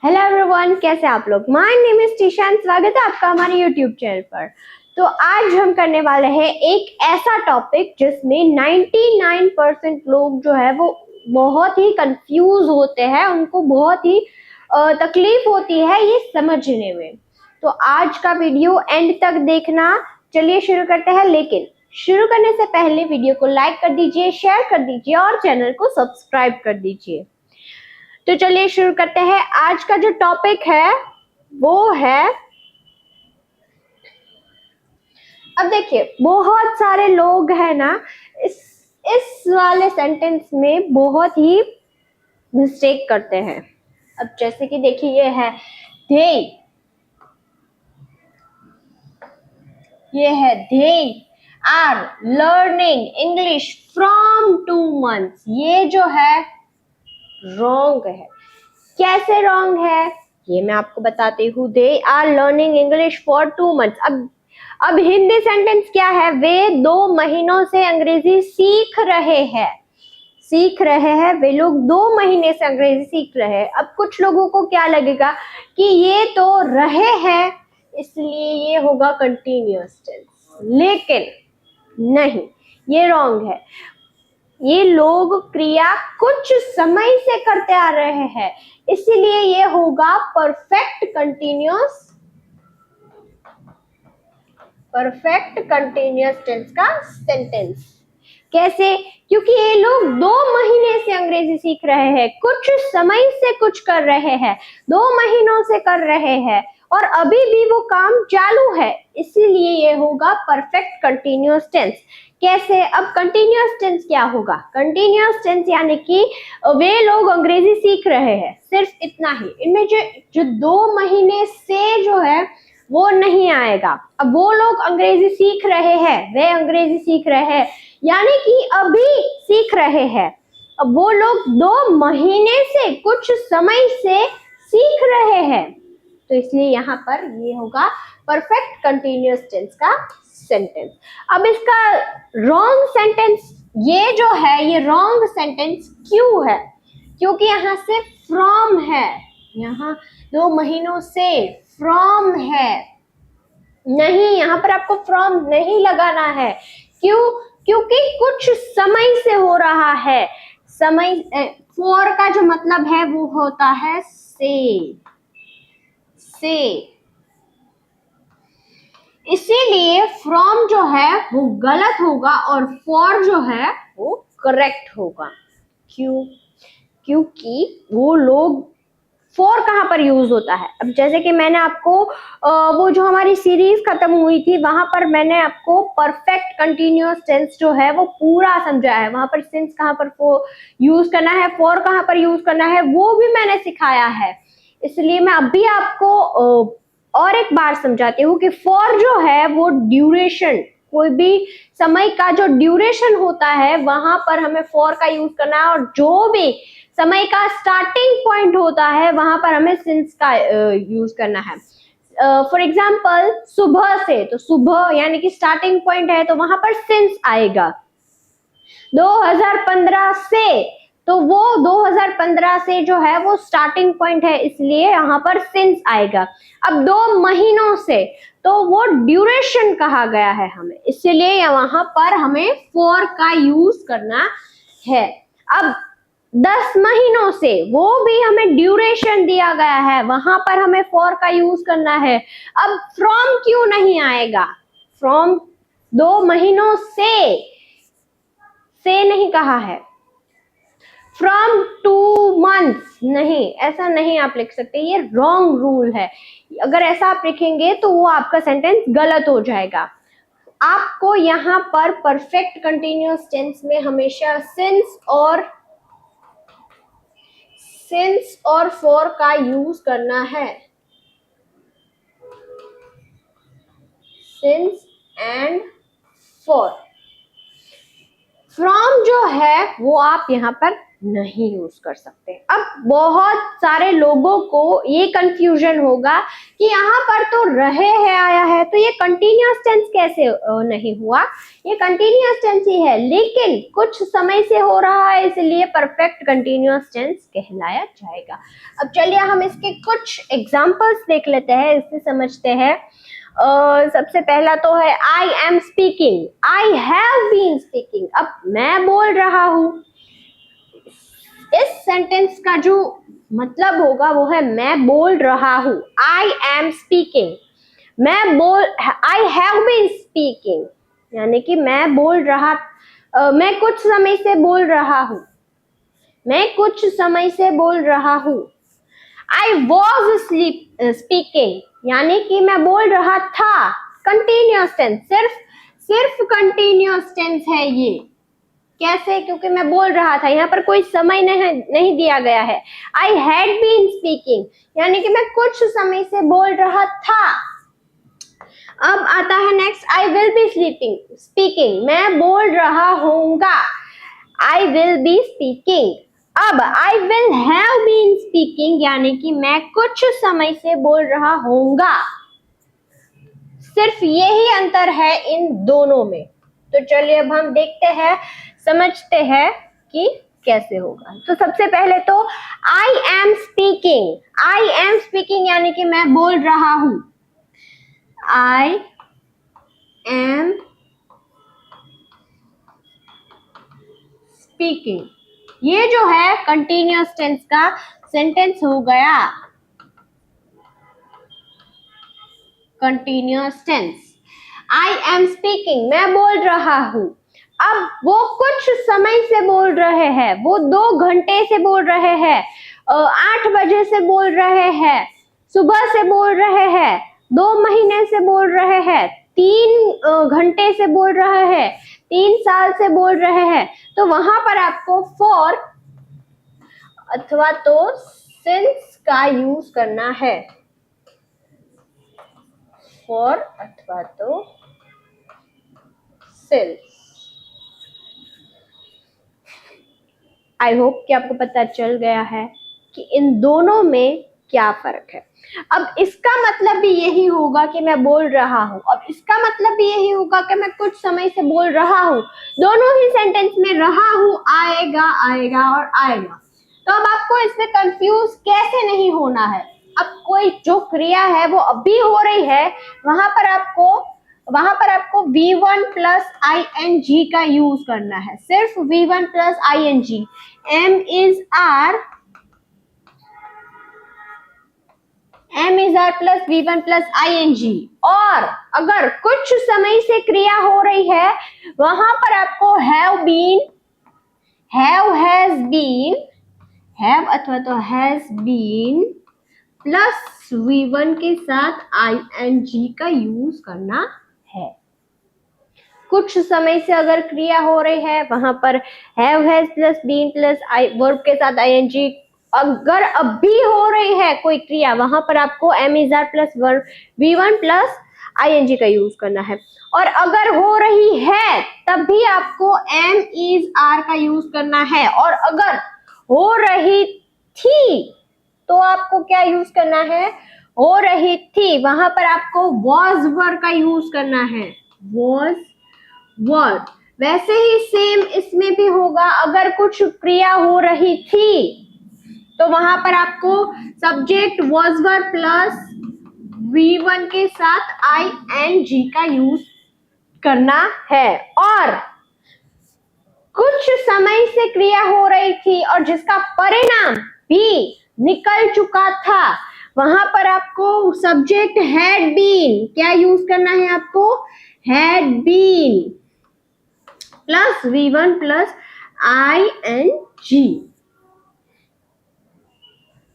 Hello everyone, कैसे आप लोग। माय नेम इज टीशान, स्वागत है आपका हमारे यूट्यूब चैनल पर। तो आज हम करने वाले हैं एक ऐसा टॉपिक जिसमें 99% लोग जो है वो बहुत ही कंफ्यूज होते हैं, उनको बहुत ही तकलीफ होती है ये समझने में। तो आज का वीडियो एंड तक देखना। चलिए शुरू करते हैं, लेकिन शुरू करने से पहले वीडियो को लाइक कर दीजिए, शेयर कर दीजिए और चैनल को सब्सक्राइब कर दीजिए। तो चलिए शुरू करते हैं। आज का जो टॉपिक है वो है, अब देखिए बहुत सारे लोग हैं ना इस वाले सेंटेंस में बहुत ही मिस्टेक करते हैं। अब जैसे कि देखिए ये है they are learning English from 2 months। ये जो है रॉन्ग है। कैसे रॉन्ग है ये मैं आपको बताती हूँ। They are learning English for 2 months। अब हिंदी सेंटेंस क्या है, वे 2 महीनों से अंग्रेजी सीख रहे हैं। वे लोग 2 महीने से अंग्रेजी सीख रहे हैं। अब कुछ लोगों को क्या लगेगा कि ये तो रहे हैं इसलिए ये होगा कंटिन्यूअस टेंस, लेकिन नहीं, ये रॉन्ग है। ये लोग क्रिया कुछ समय से करते आ रहे हैं, इसीलिए ये होगा परफेक्ट कंटिन्यूअस टेंस का सेंटेंस। कैसे? क्योंकि ये लोग 2 महीने से अंग्रेजी सीख रहे हैं, कुछ समय से कुछ कर रहे हैं, 2 महीनों से कर रहे हैं और अभी भी वो काम चालू है, इसीलिए ये होगा परफेक्ट कंटिन्यूअस टेंस। कैसे? अब कंटिन्यूअस टेंस क्या होगा? कंटिन्यूअस टेंस यानी कि वे लोग अंग्रेजी सीख रहे हैं, सिर्फ इतना ही। इनमें जो 2 महीने से जो है वो नहीं आएगा। अब वो लोग अंग्रेजी सीख रहे हैं, वे अंग्रेजी सीख रहे हैं यानी कि अभी सीख रहे हैं। अब वो लोग 2 महीने से कुछ समय से सीख रहे हैं, तो इसलिए यहाँ पर ये होगा परफेक्ट कंटिन्यूअस टेंस का सेंटेंस। अब इसका रॉन्ग सेंटेंस ये जो है, ये रॉन्ग सेंटेंस क्यों है? क्योंकि यहाँ से फ्रॉम है, यहाँ 2 महीनों से फ्रॉम है, नहीं, यहाँ पर आपको फ्रॉम नहीं लगाना है। क्यों? क्योंकि कुछ समय से हो रहा है। समय, फॉर का जो मतलब है वो होता है से, इसीलिए फ्रॉम जो है वो गलत होगा और फॉर जो है वो करेक्ट होगा। क्यों? क्योंकि वो लोग, फॉर कहाँ पर यूज होता है? अब जैसे कि मैंने आपको वो जो हमारी सीरीज खत्म हुई थी वहां पर मैंने आपको परफेक्ट कंटिन्यूअस टेंस जो है वो पूरा समझाया है। वहां पर सिंस कहाँ पर यूज करना है, फॉर कहाँ पर यूज करना है, वो भी मैंने सिखाया है। इसलिए मैं अभी आपको और एक बार समझाती हूँ कि फॉर जो है वो ड्यूरेशन, कोई भी समय का जो ड्यूरेशन होता है वहां पर हमें फॉर का यूज करना है, और जो भी समय का स्टार्टिंग पॉइंट होता है वहां पर हमें सिंस का यूज करना है। फॉर एग्जाम्पल सुबह से, तो सुबह यानी कि स्टार्टिंग पॉइंट है तो वहां पर सिंस आएगा। 2015 से, तो वो 2015 से जो है वो स्टार्टिंग पॉइंट है, इसलिए यहाँ पर सिंस आएगा। अब 2 महीनों से, तो वो ड्यूरेशन कहा गया है हमें, इसलिए वहां पर हमें फॉर का यूज करना है। अब 10 महीनों से, वो भी हमें ड्यूरेशन दिया गया है, वहां पर हमें फॉर का यूज करना है। अब फ्रॉम क्यों नहीं आएगा? फ्रॉम 2 महीनों से नहीं कहा है, फ्रॉम 2 months नहीं, ऐसा नहीं आप लिख सकते, ये रॉन्ग रूल है। अगर ऐसा आप लिखेंगे तो वो आपका सेंटेंस गलत हो जाएगा। आपको यहाँ पर परफेक्ट कंटिन्यूअस टेंस में हमेशा सिंस और फॉर का यूज करना है। Since and for. फ्रॉम जो है वो आप यहाँ पर नहीं यूज कर सकते। अब बहुत सारे लोगों को ये कंफ्यूजन होगा कि यहाँ पर तो रहे है आया है, तो ये कंटिन्यूअस टेंस कैसे नहीं हुआ? ये कंटिन्यूअस टेंस ही है, लेकिन कुछ समय से हो रहा है, इसलिए परफेक्ट कंटिन्यूअस टेंस कहलाया जाएगा। अब चलिए हम इसके कुछ एग्जांपल्स देख लेते हैं, इससे समझते हैं। सबसे पहला तो है I am speaking, I have been speaking. अब मैं बोल रहा हूं, इस सेंटेंस का जो मतलब होगा वो है मैं बोल रहा हूं। I am speaking, I have been speaking, यानी कि मैं बोल रहा, मैं कुछ समय से बोल रहा हूं, मैं कुछ समय से बोल रहा हूं। आई वॉज स्पीकिंग, यानी कि मैं बोल रहा था। कंटिन्यूअस टेंस, सिर्फ कंटिन्यूअस टेंस है ये। कैसे? क्योंकि मैं बोल रहा था, यहाँ पर कोई समय नहीं दिया गया है। आई हैड बीन स्पीकिंग, यानी कि मैं कुछ समय से बोल रहा था। अब आता है next, I will be speaking, मैं बोल रहा हूँगा। I will be speaking. अब I will have been speaking, यानी कि मैं कुछ समय से बोल रहा हूँगा। सिर्फ यही अंतर है इन दोनों में। तो चलिए अब हम देखते हैं, समझते हैं कि कैसे होगा। तो सबसे पहले तो आई am speaking, I am speaking यानी कि मैं बोल रहा हूं। आई एम स्पीकिंग, ये जो है कंटिन्यूअस टेंस का सेंटेंस हो गया। Continuous tense, I am speaking, मैं बोल रहा हूं। अब वो कुछ समय से बोल रहे हैं, वो 2 घंटे से बोल रहे हैं, 8 बजे से बोल रहे हैं, सुबह से बोल रहे हैं, 2 महीने से बोल रहे हैं, 3 घंटे से बोल रहे हैं, 3 साल से बोल रहे हैं। तो वहां पर आपको फॉर अथवा तो सिंस का यूज करना है। फॉर अथवा तो सिंस। आई होप कि आपको पता चल गया है कि इन दोनों में क्या फर्क है। अब इसका मतलब भी यही होगा कि मैं बोल रहा हूं, अब इसका मतलब भी यही होगा कि मैं कुछ समय से बोल रहा हूं। दोनों ही सेंटेंस में रहा हूं आएगा, आएगा और आएगा। तो अब आपको इसमें कंफ्यूज कैसे नहीं होना है। अब कोई जो क्रिया है वो अभी हो रही है, वहां पर आपको V1 प्लस ING का यूज करना है, सिर्फ V1 plus ING। M is R plus V1 plus ING। और अगर कुछ समय से क्रिया हो रही है, वहां पर आपको have been, have, has been, have अथवा तो has been प्लस V1 के साथ ING का यूज करना है। कुछ समय से अगर क्रिया हो रही है, वहां पर have, has plus been plus verb के साथ ING। अगर अभी हो रही है कोई क्रिया, वहां पर आपको M is R plus verb V1 plus ING का यूज करना है। और अगर हो रही है तब भी आपको M is R का यूज करना है। और अगर हो रही थी तो आपको क्या यूज करना है? हो रही थी, वहां पर आपको was वर्ब का यूज करना है, was वर्ब। वैसे ही सेम इसमें भी होगा, अगर कुछ क्रिया हो रही थी तो वहां पर आपको subject was verb plus V1 के साथ ING का यूज करना है। और कुछ समय से क्रिया हो रही थी और जिसका परिणाम भी निकल चुका था, वहां पर आपको सब्जेक्ट हैड बीन क्या यूज करना है? आपको had been plus V1 plus ING।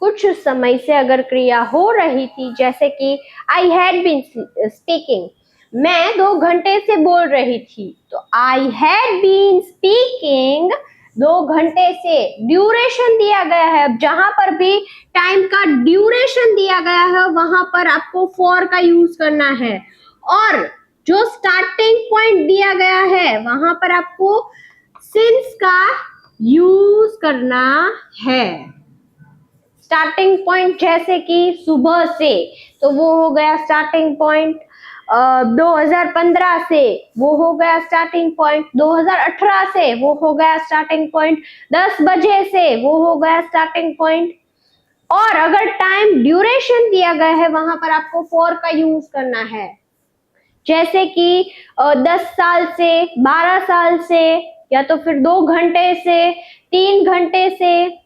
कुछ समय से अगर क्रिया हो रही थी, जैसे कि आई हैड बीन स्पीकिंग, मैं 2 घंटे से बोल रही थी, तो आई हैड बीन स्पीकिंग 2 घंटे से। ड्यूरेशन दिया गया है, जहां पर भी टाइम का ड्यूरेशन दिया गया है वहां पर आपको फॉर का यूज करना है। और जो स्टार्टिंग पॉइंट दिया गया है वहां पर आपको सिंस का यूज करना है। स्टार्टिंग पॉइंट जैसे कि सुबह से, तो वो हो गया स्टार्टिंग पॉइंट। 2015 से वो हो गया स्टार्टिंग पॉइंट। 2018 से वो हो गया स्टार्टिंग पॉइंट। 10 बजे से वो हो गया स्टार्टिंग पॉइंट। और अगर टाइम ड्यूरेशन दिया गया है वहां पर आपको फॉर का यूज करना है, जैसे कि 10 साल से, 12 साल से, या तो फिर 2 घंटे से, 3 घंटे से,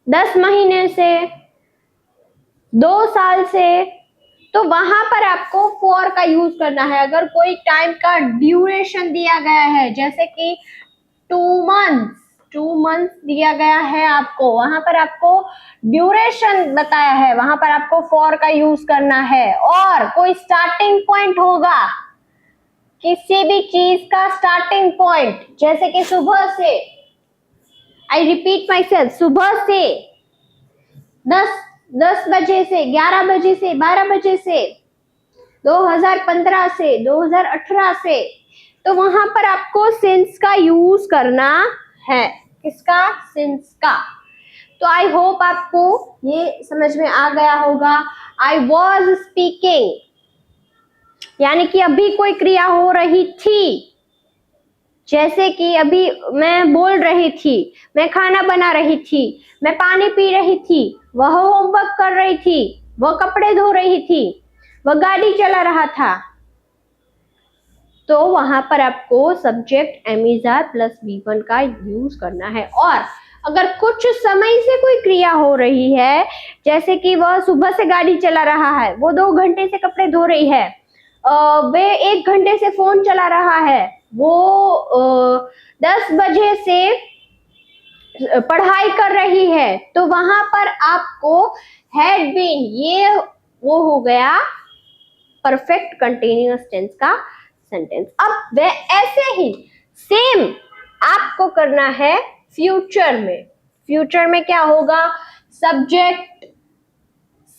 10 महीने से, 2 साल से, तो वहां पर आपको फॉर का यूज करना है। अगर कोई टाइम का ड्यूरेशन दिया गया है, जैसे कि 2 मंथ्स दिया गया है आपको, वहां पर आपको ड्यूरेशन बताया है, वहां पर आपको फॉर का यूज करना है। और कोई स्टार्टिंग पॉइंट होगा, किसी भी चीज का स्टार्टिंग पॉइंट, जैसे कि सुबह से, आई रिपीट माई सेल्फ, सुबह से 10 बजे से, 11 बजे से, 12 बजे से, 2015 से, 2018 से, तो वहां पर आपको सिंस का यूज करना है। किसका? सिंस का। तो आई होप आपको ये समझ में आ गया होगा। आई वॉज स्पीकिंग, यानी कि अभी कोई क्रिया हो रही थी, जैसे कि अभी मैं बोल रही थी, मैं खाना बना रही थी, मैं पानी पी रही थी, वह होमवर्क कर रही थी, वह कपड़े धो रही थी, वह गाड़ी चला रहा था, तो वहां पर आपको subject am is are plus V1 का यूज करना है। और अगर कुछ समय से कोई क्रिया हो रही है, जैसे कि वह सुबह से गाड़ी चला रहा है, वो 2 घंटे से कपड़े धो रही है, वे 1 घंटे से फोन चला रहा है, वो 10 बजे से पढ़ाई कर रही है, तो वहां पर आपको हैड बीन, ये वो हो गया परफेक्ट कंटिन्यूअस टेंस का सेंटेंस। अब वे ऐसे ही सेम आपको करना है फ्यूचर में। फ्यूचर में क्या होगा?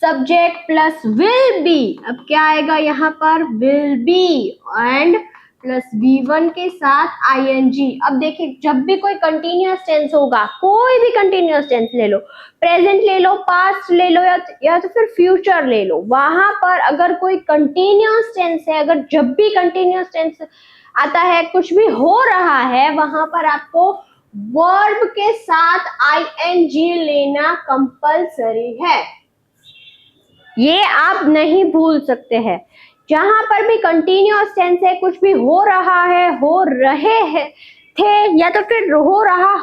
Subject plus will be. अब क्या आएगा यहाँ पर? Will be and plus V1 के साथ ING। अब देखिए, जब भी कोई कंटिन्यूअस टेंस होगा, कोई भी कंटिन्यूअस टेंस ले लो, प्रेजेंट ले लो, पास्ट ले लो, या तो फिर फ्यूचर ले लो, वहां पर अगर कोई कंटिन्यूअस टेंस है, अगर जब भी कंटिन्यूअस टेंस आता है, कुछ भी हो रहा है, वहां पर आपको वर्ब के साथ ING लेना कंपल्सरी है। ये आप नहीं भूल सकते हैं। जहां पर भी कंटिन्यूअस टेंस है, कुछ भी हो रहा है, हो रहे हैं, थे, या तो फिर हो रहा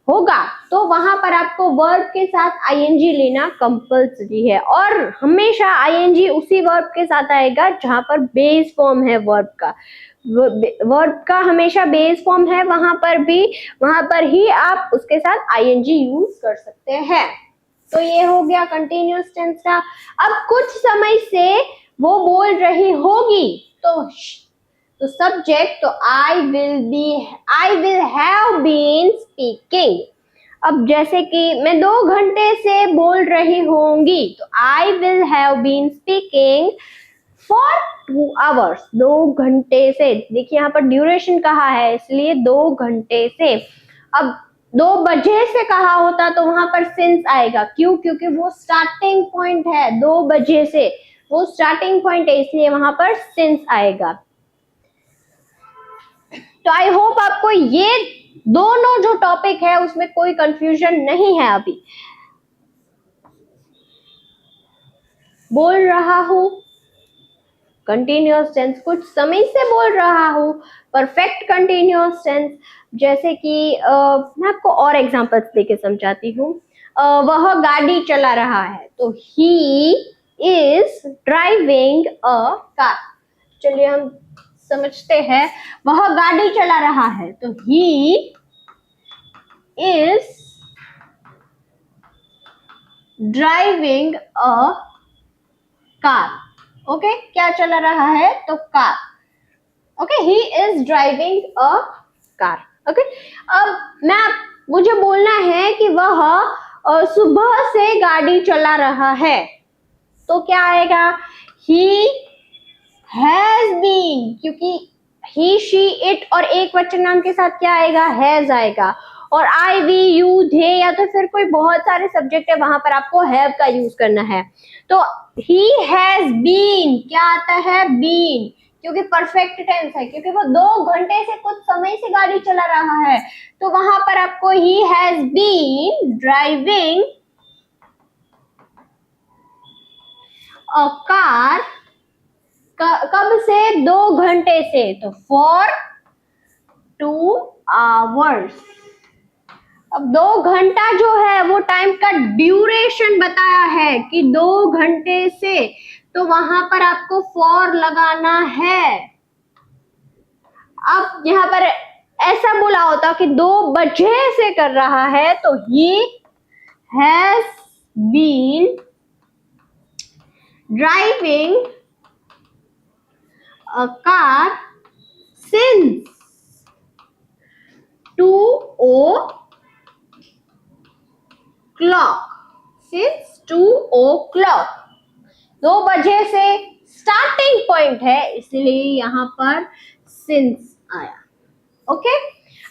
होगा, तो वहां पर आपको वर्ब के साथ ING लेना कंपल्सरी है। और हमेशा ING उसी वर्ब के साथ आएगा जहां पर बेस फॉर्म है वर्ब का हमेशा बेस फॉर्म है, वहां पर ही आप उसके साथ ING यूज कर सकते हैं। तो ये हो गया कंटिन्यूअस टेंस का। अब कुछ समय से वो बोल रही होगी, तो सब्जेक्ट, तो I will have been speaking. अब जैसे कि मैं 2 घंटे से बोल रही होंगी, तो I will have been speaking for 2 hours। 2 घंटे से, देखिए यहाँ पर ड्यूरेशन कहा है, इसलिए 2 घंटे से। अब 2 बजे से कहा होता तो वहां पर सिंस आएगा। क्यों? क्योंकि वो स्टार्टिंग पॉइंट है। 2 बजे से वो स्टार्टिंग पॉइंट है, इसलिए वहां पर सिंस आएगा। तो आई होप आपको ये दोनों जो टॉपिक है उसमें कोई कंफ्यूजन नहीं है। अभी बोल रहा हूं, कंटिन्यूअस टेंस, कुछ समय से बोल रहा हूं, परफेक्ट कंटिन्यूअस टेंस, जैसे कि मैं आपको और एग्जांपल्स देके समझाती हूँ। वह गाड़ी चला रहा है, तो he is driving a car. चलिए हम समझते हैं। वह गाड़ी चला रहा है, तो he is driving a car. Okay, क्या चला रहा है? तो car. Okay, he is driving a car. Okay, अब मुझे बोलना है कि वह सुबह से गाड़ी चला रहा है, तो क्या आएगा? ही हैज बीन, क्योंकि ही शी इट और एक वचन नाम के साथ क्या आएगा, हैज आएगा। और आई वी यू दे या तो फिर कोई बहुत सारे सब्जेक्ट है वहां पर आपको हैव का यूज करना है। तो ही हैज बीन क्या आता है, बीन, क्योंकि परफेक्ट टेंस है, क्योंकि वो 2 घंटे से कुछ समय से गाड़ी चला रहा है, तो वहां पर आपको he has been driving a car, कब से, 2 घंटे से, तो फॉर 2 आवर्स। अब 2 घंटा जो है वो टाइम का ड्यूरेशन बताया है कि 2 घंटे से, तो वहां पर आपको फॉर लगाना है। अब यहाँ पर ऐसा बोला होता कि 2 बजे से कर रहा है, तो he has been driving a car since 2 o'clock, since 2 o'clock, 2 बजे से स्टार्टिंग पॉइंट है, इसलिए यहाँ पर सिंस आया। ओके,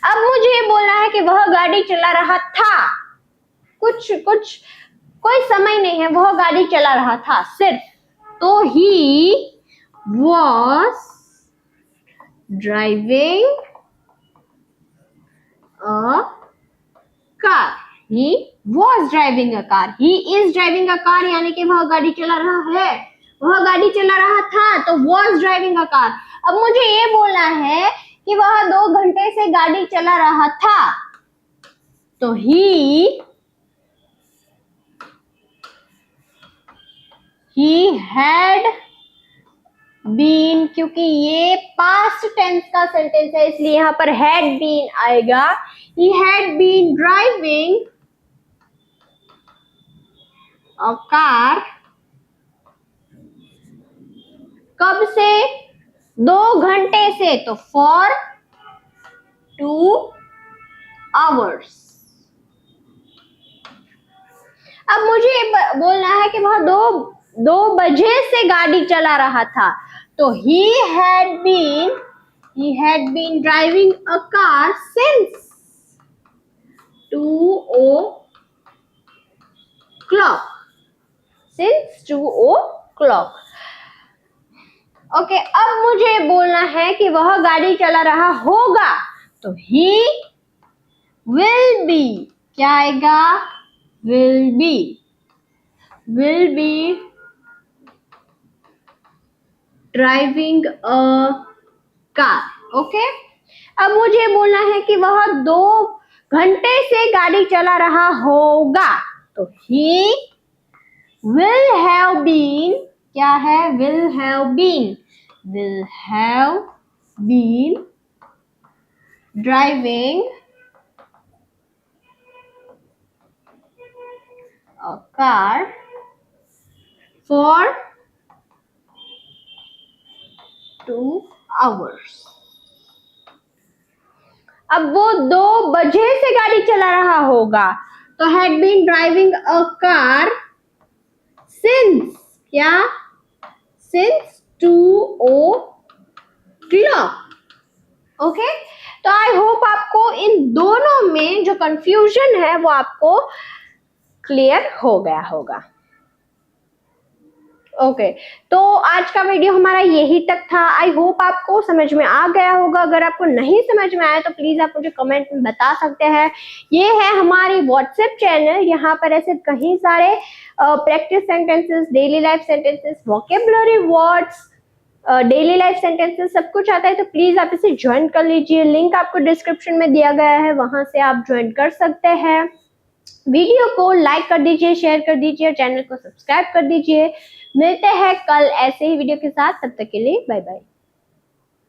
अब मुझे ये बोलना है कि वह गाड़ी चला रहा था, कुछ कोई समय नहीं है, वह गाड़ी चला रहा था सिर्फ, तो he was driving a car, he was driving a car, he is driving a car यानी कि वह गाड़ी चला रहा है, वह गाड़ी चला रहा था, तो was driving a car। अब मुझे ये बोलना है कि वह 2 घंटे से गाड़ी चला रहा था, तो he had been, क्योंकि ये पास्ट टेंस का सेंटेंस है इसलिए यहाँ पर had been आएगा। he had been driving a car, कब से, 2 घंटे से, तो for 2 hours। अब मुझे बोलना है कि वह 2 बजे से गाड़ी चला रहा था, तो he had been driving a car since 2 o'clock, since 2 o'clock। Okay, अब मुझे बोलना है कि वह गाड़ी चला रहा होगा, तो he will be क्या आएगा, will be driving a car. Okay, अब मुझे बोलना है कि वह 2 घंटे से गाड़ी चला रहा होगा, तो he will have been क्या है, will have been driving a car for 2 hours। अब वो 2 बजे से गाड़ी चला रहा होगा, तो had been driving a car since क्या, since 2 o'clock। ओके, तो आई होप आपको इन दोनों में जो कंफ्यूजन है वो आपको क्लियर हो गया होगा। ओके, तो आज का वीडियो हमारा यही तक था। आई होप आपको समझ में आ गया होगा। अगर आपको नहीं समझ में आया तो प्लीज आप मुझे कमेंट में बता सकते हैं। ये है हमारी व्हाट्सएप चैनल, यहाँ पर ऐसे कई सारे practice sentences, daily life sentences, vocabulary words, daily life sentences सब कुछ आता है, तो प्लीज आप इसे ज्वाइन कर लीजिए। लिंक आपको डिस्क्रिप्शन में दिया गया है, वहां से आप ज्वाइन कर सकते हैं। वीडियो को लाइक कर दीजिए, शेयर कर दीजिए और चैनल को सब्सक्राइब कर दीजिए। मिलते हैं कल ऐसे ही वीडियो के साथ, तब तक के लिए बाय बाय।